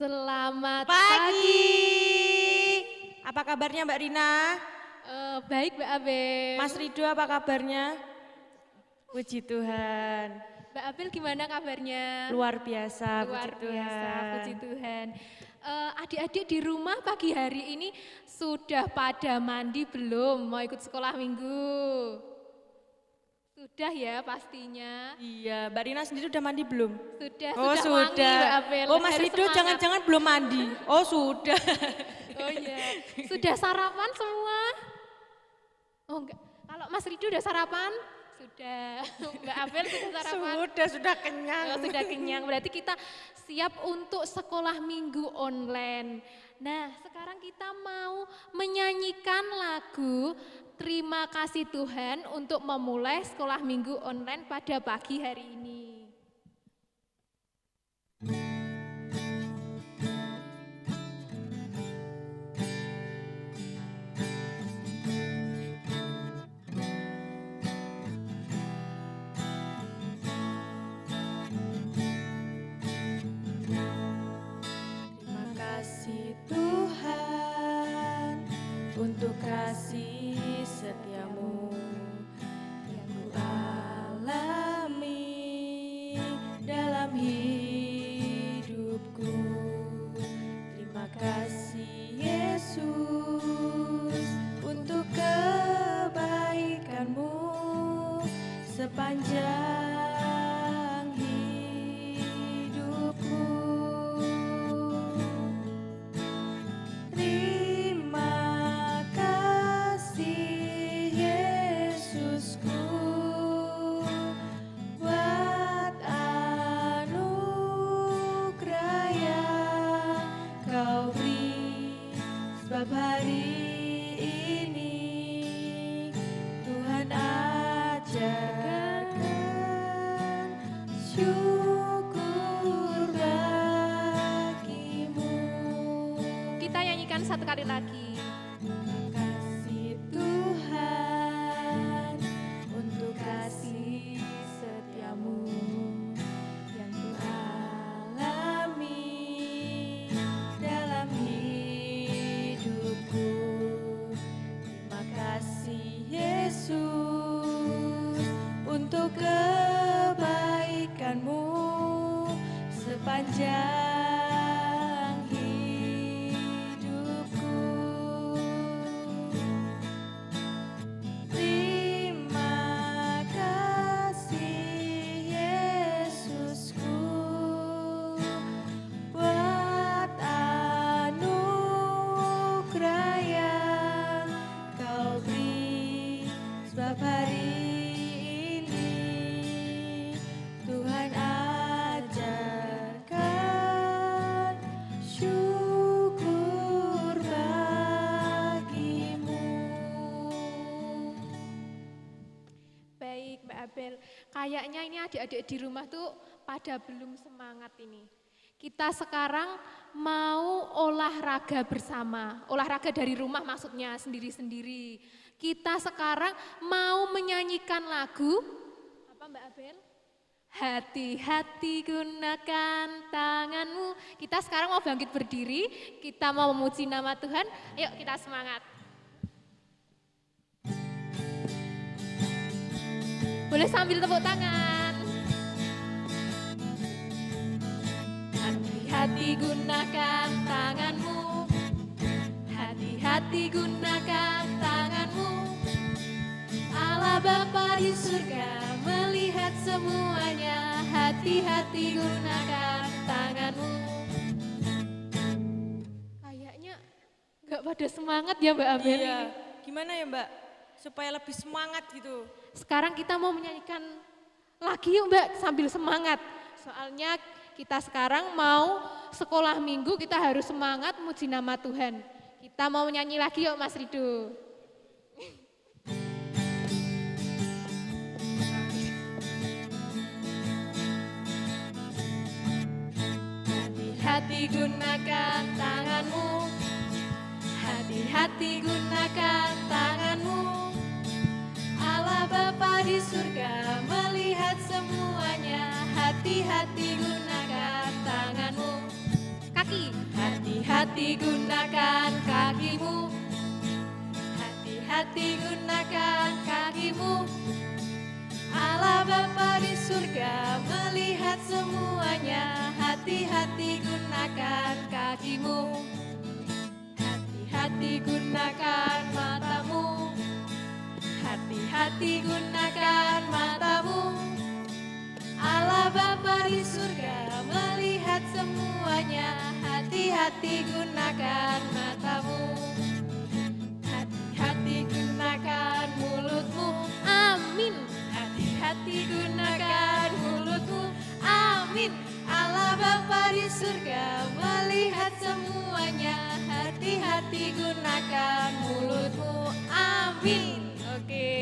Selamat Pagi. pagi. Apa kabarnya Mbak Rina? Baik Mbak Abel. Mas Rido apa kabarnya? Puji Tuhan. Mbak Abel gimana kabarnya? Luar biasa, Luar puji biasa, Tuhan. puji Tuhan. Adik-adik di rumah pagi hari ini sudah pada mandi belum? Mau ikut sekolah minggu? Sudah ya pastinya. Iya, Mbak Rina sendiri udah mandi belum? Sudah, Oh sudah wangi Mbak Abel. Oh Mas Harus Rido semangat. jangan-jangan belum mandi? Oh sudah. Oh iya, sudah sarapan semua? Oh enggak, kalau Mas Rido udah sarapan? Sudah, Mbak Abel sudah sarapan? Sudah kenyang. Oh, sudah kenyang, berarti kita siap untuk sekolah minggu online. Nah, sekarang kita mau menyanyikan lagu Terima Kasih Tuhan untuk memulai sekolah minggu online pada pagi hari ini. Terima kasih Tuhan untuk kasih setiamu yang ku alami dalam hidupku. Terima kasih Yesus untuk kebaikanmu sepanjang hidupku. Terima kasih Yesusku buat anugerah yang kau beri, sebab hari ini Tuhan ajarkan syukur bagimu. Kita nyanyikan satu kali lagi. Kasih Tuhan untuk kasih setiamu yang ku alami dalam hidupku. Terima kasih Yesus untuk kebaikanmu sepanjang hidupku. Terima kasih Yesusku buat anugerah yang kau beri, sebab hari ini Tuhan ajarkan syukur bagimu. Baik Mbak Abel, kayaknya ini adik-adik di rumah tuh pada belum semangat ini. Kita sekarang mau olahraga bersama, olahraga dari rumah maksudnya sendiri-sendiri. Kita sekarang mau menyanyikan lagu, apa Mbak Abel? Hati-hati gunakan tanganmu. Kita sekarang mau bangkit berdiri, kita mau memuji nama Tuhan, ayo kita semangat. Boleh sambil tepuk tangan. Hati-hati gunakan tanganmu. Hati-hati gunakan tanganmu. Allah Bapa di surga melihat semuanya. Hati-hati gunakan tanganmu. Kayaknya nggak pada semangat ya Mbak Abel Iya, ini. gimana ya Mbak? Supaya lebih semangat gitu. Sekarang kita mau menyanyikan lagi yuk Mbak sambil semangat. Soalnya kita sekarang mau sekolah minggu, kita harus semangat muji nama Tuhan. Kita mau menyanyi lagi yuk Mas Rido. Hati-hati gunakan tanganmu. Hati-hati gunakan tanganmu. Allah Bapa di surga melihat semuanya. Hati-hati gunakan tanganmu. Kaki. Hati-hati gunakan kakimu, hati-hati gunakan kakimu. Allah Bapa di surga melihat semuanya. Hati-hati gunakan kakimu, hati-hati gunakan matamu, hati-hati gunakan matamu. Allah Bapa di surga melihat semuanya. Hati-hati gunakan matamu, hati-hati gunakan mulutmu. Amin. Hati-hati gunakan mulutmu. Amin. Allah Bapa di surga melihat semuanya. Hati-hati gunakan mulutmu. Amin. Oke.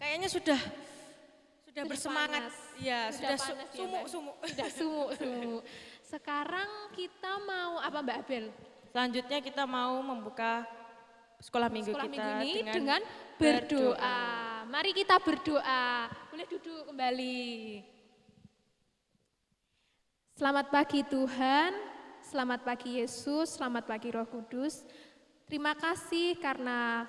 Kayaknya sudah bersemangat. Panas. Iya, sudah panas ya, Mbak? sumuk-sumuk. Sudah sumuk-sumuk. Sekarang kita mau apa, Mbak Abel? Selanjutnya kita mau membuka sekolah minggu Sekolah kita minggu ini dengan berdoa. Mari kita berdoa. Boleh duduk kembali. Selamat pagi Tuhan, selamat pagi Yesus, selamat pagi Roh Kudus. Terima kasih karena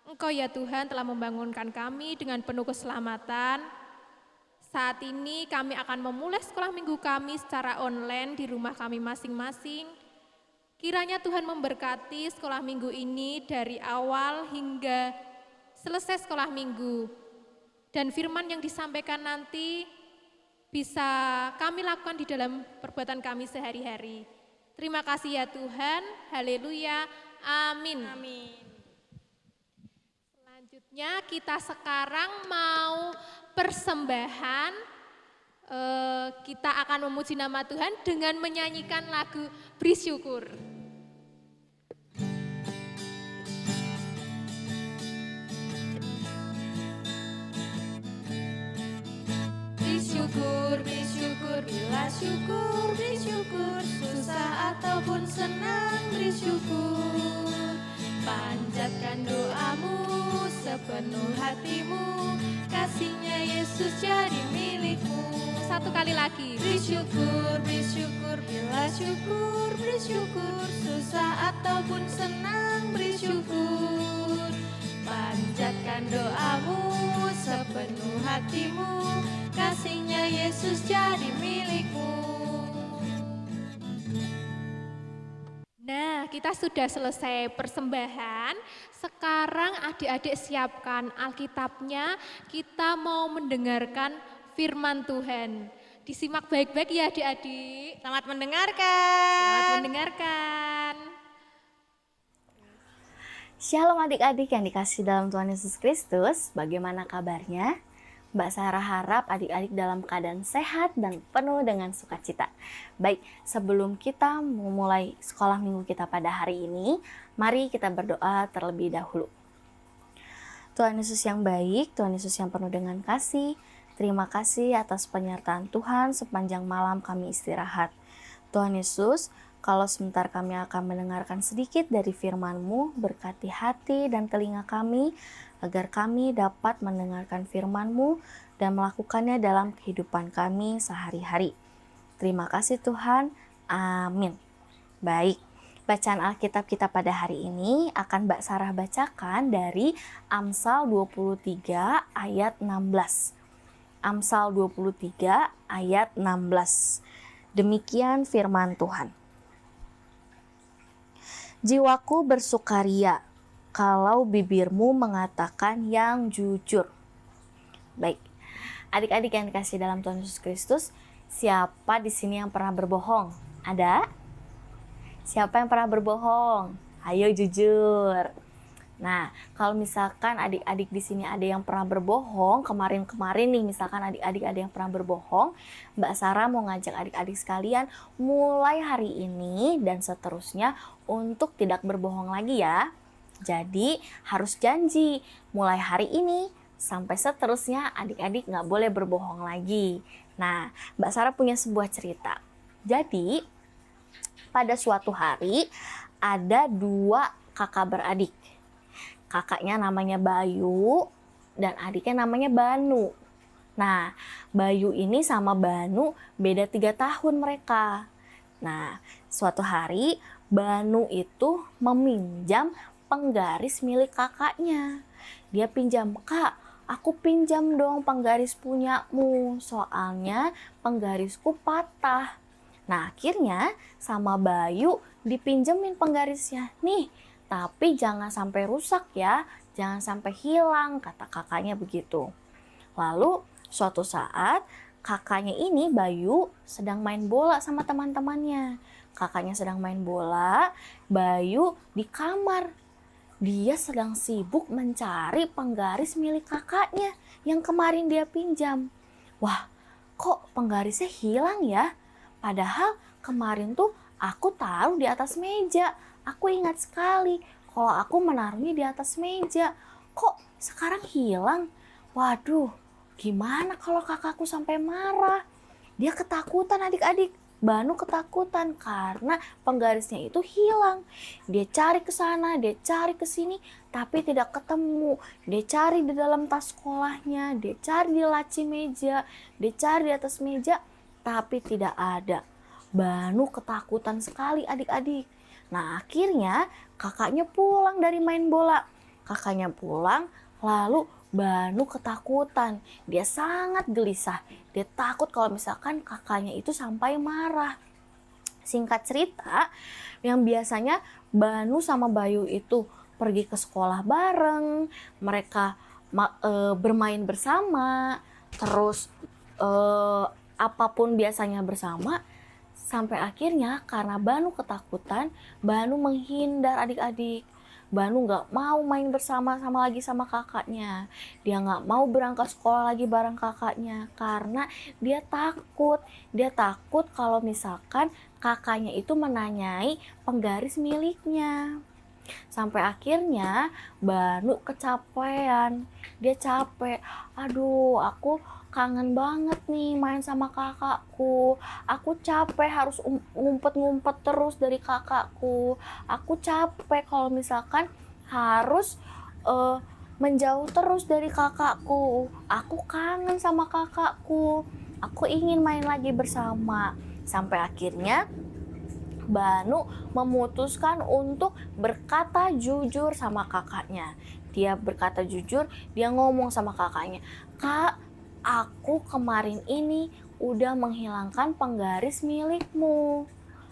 Engkau ya Tuhan telah membangunkan kami dengan penuh keselamatan. Saat ini kami akan memulai sekolah minggu kami secara online di rumah kami masing-masing. Kiranya Tuhan memberkati sekolah minggu ini dari awal hingga selesai sekolah minggu. Dan firman yang disampaikan nanti bisa kami lakukan di dalam perbuatan kami sehari-hari. Terima kasih ya Tuhan, haleluya, amin. Amin. Selanjutnya kita sekarang mau persembahan. Kita akan memuji nama Tuhan dengan menyanyikan lagu Beri Syukur. Beri syukur, bila syukur, beri syukur, susah ataupun senang, beri syukur. Panjatkan doamu sepenuh hatimu, kasihnya Yesus jadi milikmu. Satu kali lagi. Beri syukur, bila syukur, beri syukur, susah ataupun senang, beri syukur. Panjatkan doamu sepenuh hatimu, kasihnya Yesus jadi milikmu. Nah, kita sudah selesai persembahan. Sekarang adik-adik siapkan Alkitabnya. Kita mau mendengarkan firman Tuhan. Disimak baik-baik ya adik-adik. Selamat mendengarkan. Selamat mendengarkan. Shalom adik-adik yang dikasih dalam Tuhan Yesus Kristus, bagaimana kabarnya? Mbak Sarah harap adik-adik dalam keadaan sehat dan penuh dengan sukacita. Baik, sebelum kita memulai sekolah minggu kita pada hari ini, mari kita berdoa terlebih dahulu. Tuhan Yesus yang baik, Tuhan Yesus yang penuh dengan kasih, terima kasih atas penyertaan Tuhan sepanjang malam kami istirahat. Tuhan Yesus, kalau sebentar kami akan mendengarkan sedikit dari firman-Mu, berkati hati dan telinga kami, agar kami dapat mendengarkan firman-Mu dan melakukannya dalam kehidupan kami sehari-hari. Terima kasih Tuhan, amin. Baik, bacaan Alkitab kita pada hari ini akan Mbak Sarah bacakan dari Amsal 23 ayat 16. Amsal 23 ayat 16. Demikian firman Tuhan. Jiwaku bersukaria kalau bibirmu mengatakan yang jujur. Baik, adik-adik yang dikasih dalam Tuhan Yesus Kristus, siapa di sini yang pernah berbohong? Ada? Siapa yang pernah berbohong? Ayo jujur. Nah, kalau misalkan adik-adik di sini ada yang pernah berbohong, kemarin-kemarin nih misalkan adik-adik ada yang pernah berbohong, Mbak Sarah mau ngajak adik-adik sekalian mulai hari ini dan seterusnya untuk tidak berbohong lagi ya. Jadi harus janji mulai hari ini sampai seterusnya adik-adik nggak boleh berbohong lagi. Nah, Mbak Sarah punya sebuah cerita. Jadi pada suatu hari ada dua kakak beradik. Kakaknya namanya Bayu dan adiknya namanya Banu. Nah, Bayu ini sama Banu beda 3 tahun mereka. Nah, suatu hari Banu itu meminjam penggaris milik kakaknya. Dia pinjam, "Kak, aku pinjam dong penggaris punyamu, soalnya penggarisku patah." Nah, akhirnya sama Bayu dipinjemin penggarisnya. "Nih, tapi jangan sampai rusak ya, jangan sampai hilang," kata kakaknya begitu. Lalu suatu saat kakaknya ini Bayu sedang main bola sama teman-temannya. Kakaknya sedang main bola, Bayu di kamar. Dia sedang sibuk mencari penggaris milik kakaknya yang kemarin dia pinjam. Wah, kok penggarisnya hilang ya? Padahal kemarin tuh aku taruh di atas meja. Aku ingat sekali kalau aku menaruhnya di atas meja. Kok sekarang hilang? Waduh, gimana kalau kakakku sampai marah? Dia ketakutan adik-adik. Banu ketakutan karena penggarisnya itu hilang. Dia cari ke sana, dia cari ke sini, tapi tidak ketemu. Dia cari di dalam tas sekolahnya, dia cari di laci meja, dia cari di atas meja, tapi tidak ada. Banu ketakutan sekali adik-adik. Nah, akhirnya kakaknya pulang dari main bola. Kakaknya pulang, lalu Banu ketakutan. Dia sangat gelisah. Dia takut kalau misalkan kakaknya itu sampai marah. Singkat cerita, yang biasanya Banu sama Bayu itu pergi ke sekolah bareng, mereka bermain bersama, terus apapun biasanya bersama, sampai akhirnya karena Banu ketakutan, Banu menghindar adik-adik. Banu gak mau main bersama lagi sama kakaknya. Dia gak mau berangkat sekolah lagi bareng kakaknya karena dia takut. Dia takut kalau misalkan kakaknya itu menanyai penggaris miliknya. Sampai akhirnya Banu kecapean. Dia capek. "Aduh, aku kangen banget nih main sama kakakku. Aku capek harus ngumpet-ngumpet terus dari kakakku. Aku capek kalau misalkan harus menjauh terus dari kakakku. Aku kangen sama kakakku. Aku ingin main lagi bersama." Sampai akhirnya Banu memutuskan untuk berkata jujur sama kakaknya. Dia berkata jujur, dia ngomong sama kakaknya, "Kak, aku kemarin ini udah menghilangkan penggaris milikmu."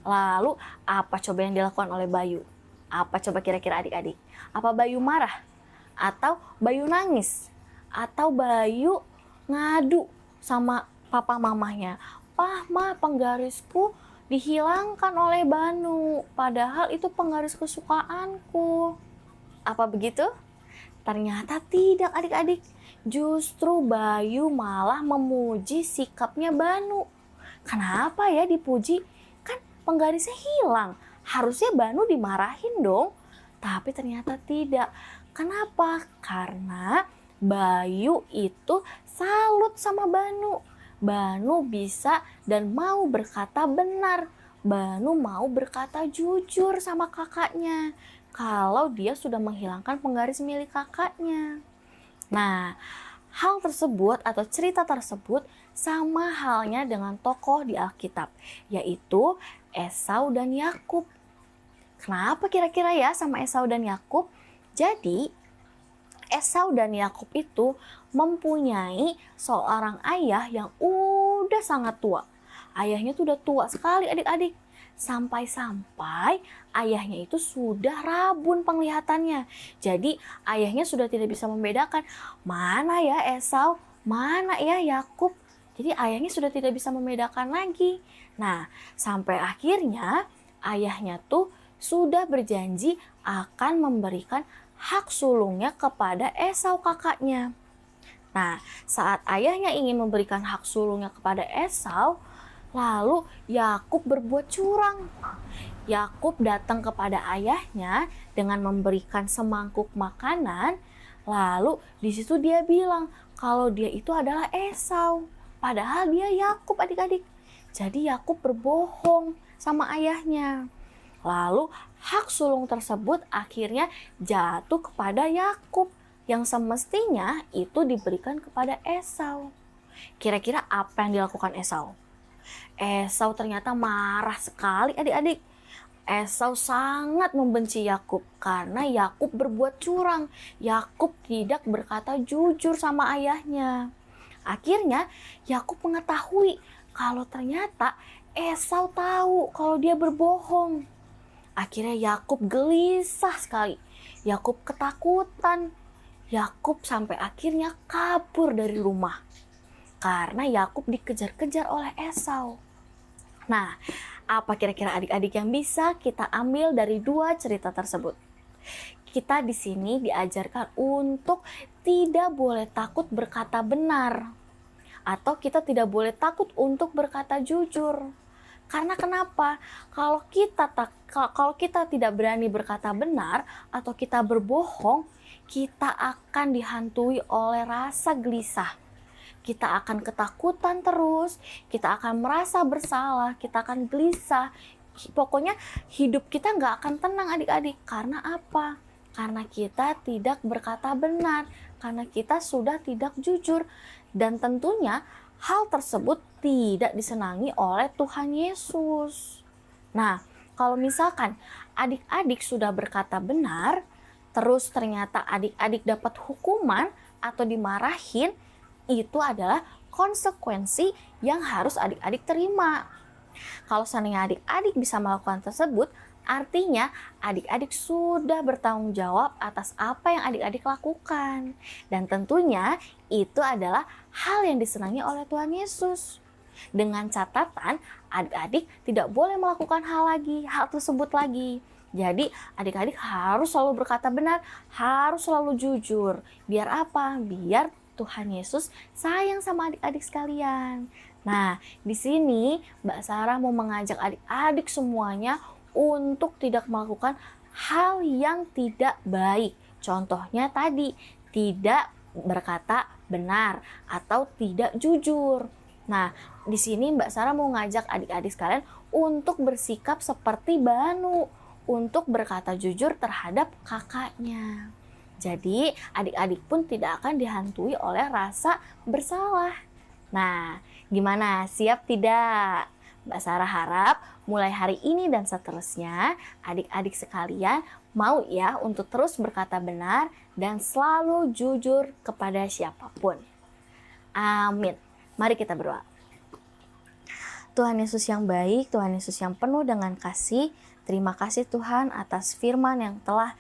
Lalu apa coba yang dilakukan oleh Bayu? Apa coba kira-kira adik-adik? Apa Bayu marah? Atau Bayu nangis? Atau Bayu ngadu sama papa mamahnya? "Pah, ma, penggarisku dihilangkan oleh Banu, padahal itu penggaris kesukaanku." Apa begitu? Ternyata tidak adik-adik. Justru Bayu malah memuji sikapnya Banu. Kenapa ya dipuji? Kan penggarisnya hilang. Harusnya Banu dimarahin dong. Tapi ternyata tidak. Kenapa? Karena Bayu itu salut sama Banu. Banu bisa dan mau berkata benar. Banu mau berkata jujur sama kakaknya kalau dia sudah menghilangkan penggaris milik kakaknya. Nah, hal tersebut atau cerita tersebut sama halnya dengan tokoh di Alkitab, yaitu Esau dan Yakub. Kenapa kira-kira ya sama Esau dan Yakub? Jadi, Esau dan Yakub itu mempunyai seorang ayah yang udah sangat tua. Ayahnya tuh udah tua sekali adik-adik. Sampai-sampai ayahnya itu sudah rabun penglihatannya. Jadi ayahnya sudah tidak bisa membedakan mana ya Esau, mana ya Yakub. Jadi ayahnya sudah tidak bisa membedakan lagi. Nah, sampai akhirnya ayahnya tuh sudah berjanji akan memberikan hak sulungnya kepada Esau kakaknya. Nah, saat ayahnya ingin memberikan hak sulungnya kepada Esau, lalu Yakub berbuat curang. Yakub datang kepada ayahnya dengan memberikan semangkuk makanan, lalu di situ dia bilang kalau dia itu adalah Esau, padahal dia Yakub adik-adik. Jadi Yakub berbohong sama ayahnya. Lalu hak sulung tersebut akhirnya jatuh kepada Yakub yang semestinya itu diberikan kepada Esau. Kira-kira apa yang dilakukan Esau? Esau ternyata marah sekali adik-adik. Esau sangat membenci Yakub karena Yakub berbuat curang. Yakub tidak berkata jujur sama ayahnya. Akhirnya Yakub mengetahui kalau ternyata Esau tahu kalau dia berbohong. Akhirnya Yakub gelisah sekali. Yakub ketakutan. Yakub sampai akhirnya kabur dari rumah karena Yakub dikejar-kejar oleh Esau. Nah, apa kira-kira adik-adik yang bisa kita ambil dari dua cerita tersebut? Kita di sini diajarkan untuk tidak boleh takut berkata benar, atau kita tidak boleh takut untuk berkata jujur. Karena kenapa? Kalau kita tidak berani berkata benar atau kita berbohong, kita akan dihantui oleh rasa gelisah. Kita akan ketakutan terus, kita akan merasa bersalah, kita akan gelisah. Pokoknya hidup kita nggak akan tenang adik-adik. Karena apa? Karena kita tidak berkata benar, karena kita sudah tidak jujur. Dan tentunya hal tersebut tidak disenangi oleh Tuhan Yesus. Nah, kalau misalkan adik-adik sudah berkata benar, terus ternyata adik-adik dapat hukuman atau dimarahin, itu adalah konsekuensi yang harus adik-adik terima. Kalau seandainya adik-adik bisa melakukan tersebut, artinya adik-adik sudah bertanggung jawab atas apa yang adik-adik lakukan. Dan tentunya itu adalah hal yang disenangi oleh Tuhan Yesus. Dengan catatan, adik-adik tidak boleh melakukan hal tersebut lagi. Jadi adik-adik harus selalu berkata benar, harus selalu jujur. Biar apa? Biar Tuhan Yesus sayang sama adik-adik sekalian. Nah, di sini Mbak Sarah mau mengajak adik-adik semuanya untuk tidak melakukan hal yang tidak baik. Contohnya tadi, tidak berkata benar atau tidak jujur. Nah, di sini Mbak Sarah mau ngajak adik-adik sekalian untuk bersikap seperti Banu, untuk berkata jujur terhadap kakaknya. Jadi adik-adik pun tidak akan dihantui oleh rasa bersalah. Nah, gimana? Siap tidak? Mbak Sarah harap mulai hari ini dan seterusnya adik-adik sekalian mau ya untuk terus berkata benar dan selalu jujur kepada siapapun. Amin. Mari kita berdoa. Tuhan Yesus yang baik, Tuhan Yesus yang penuh dengan kasih, terima kasih Tuhan atas firman yang telah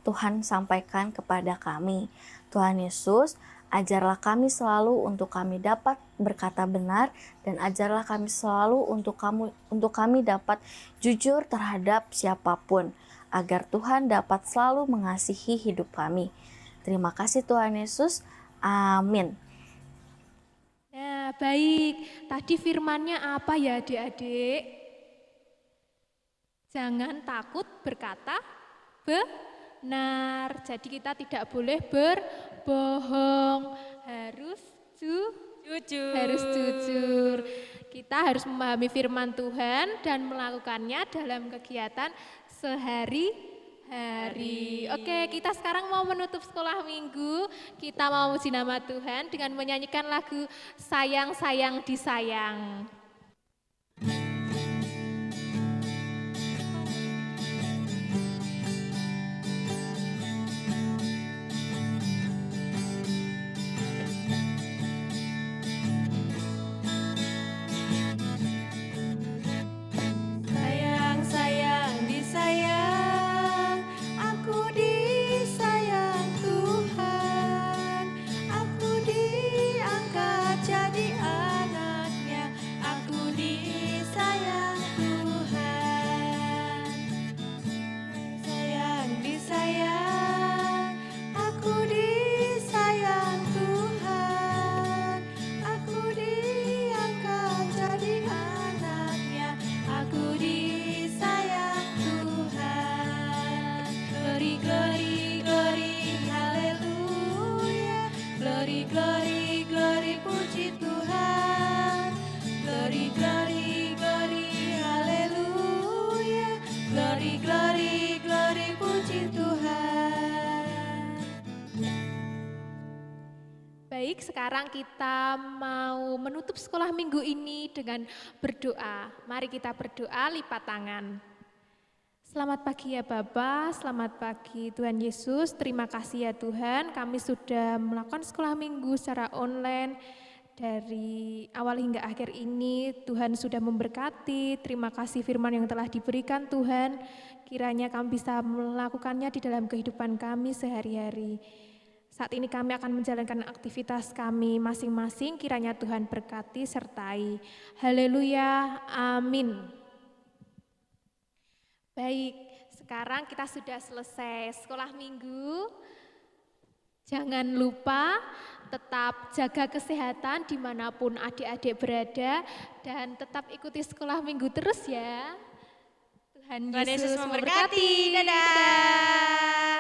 Tuhan sampaikan kepada kami. Tuhan Yesus, ajarlah kami selalu untuk kami dapat berkata benar dan ajarlah kami selalu untuk kami dapat jujur terhadap siapapun agar Tuhan dapat selalu mengasihi hidup kami. Terima kasih Tuhan Yesus. Amin. Nah, baik. Tadi firmannya apa ya adik-adik? Jangan takut berkata benar. Jadi kita tidak boleh berbohong. Harus jujur. Kita harus memahami firman Tuhan dan melakukannya dalam kegiatan sehari-hari. Oke, kita sekarang mau menutup sekolah minggu. Kita mau memuji nama Tuhan dengan menyanyikan lagu Sayang Sayang Disayang. Aku diangkat jadi anaknya, Baik, sekarang kita mau menutup sekolah minggu ini dengan berdoa. Mari kita berdoa lipat tangan. Selamat pagi ya Bapak, selamat pagi Tuhan Yesus. Terima kasih ya Tuhan, kami sudah melakukan sekolah minggu secara online. Dari awal hingga akhir ini Tuhan sudah memberkati. Terima kasih firman yang telah diberikan Tuhan. Kiranya kami bisa melakukannya di dalam kehidupan kami sehari-hari. Saat ini kami akan menjalankan aktivitas kami masing-masing, kiranya Tuhan berkati sertai. Haleluya, amin. Baik, sekarang kita sudah selesai sekolah minggu. Jangan lupa tetap jaga kesehatan dimanapun adik-adik berada dan tetap ikuti sekolah minggu terus ya. Tuhan Yesus memberkati. Dadah.